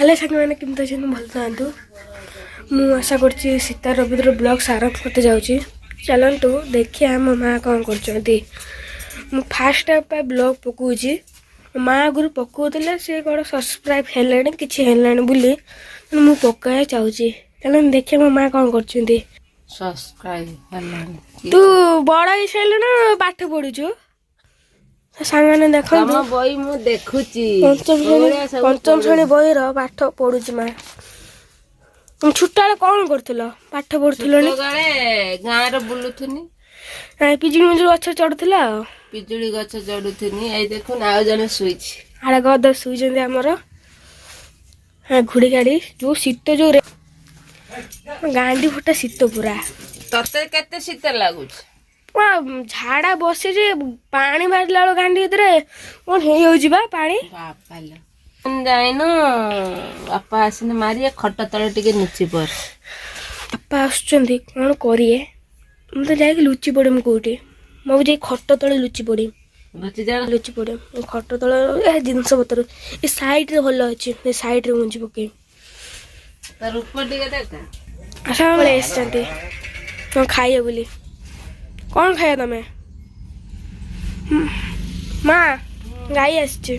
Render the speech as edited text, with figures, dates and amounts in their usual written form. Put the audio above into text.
Hello साथी केमती अच्छे भल था मु आशा करछि सीता रविद्र ब्लॉग्स आरंभ करते जाऊँगी। चलतु देखिए मो माँ कौन कर फास्ट ब्लॉग पकाऊँगी माँ आगुरी पकाउले सी कौन सब्सक्राइब है कि मु पकाया चाहूँगी। चल देखिए मो माँ कौन कर तू बड़ ही सारे ना पाठ पढ़ुचु सांग देख बही मु देखुची पंचम श्रेणी बही पाठ पढ़ुची माँ तुम छुट्टा कौन कर पाठ पढ़ुल गाँव बुलुथुनी पिजुड़ी मिजुड़ी गछ चढ़ुला पिजुड़ी गछ चढ़ुथुनी ए देखुन आउ जने सुईची आड़े गद शुई आमर घुड़ी गाड़ी जो शीत जो गांडी फुटा शीत पूरा तते केते शीत लागुछ झाड़ा बसी पानी बाहरला बेल गांडी कौन हो पानी जाइन बापा आसने मारिए खट तले टिके नुची पर बापा आसुचंदी कौन करिए मुझे जाके लुचि पड़े कौटी मुझे जाए खट तले लुचि पड़े लुचि पड़े खट तले जिनस पतर ये साइड रे भल अच्छे ये साइड रे मुझे पकई तार ऊपर टिके देख आशा बेले आसचंती कौन खाइए बोली कौन खाया तमें माँ गाई आसचे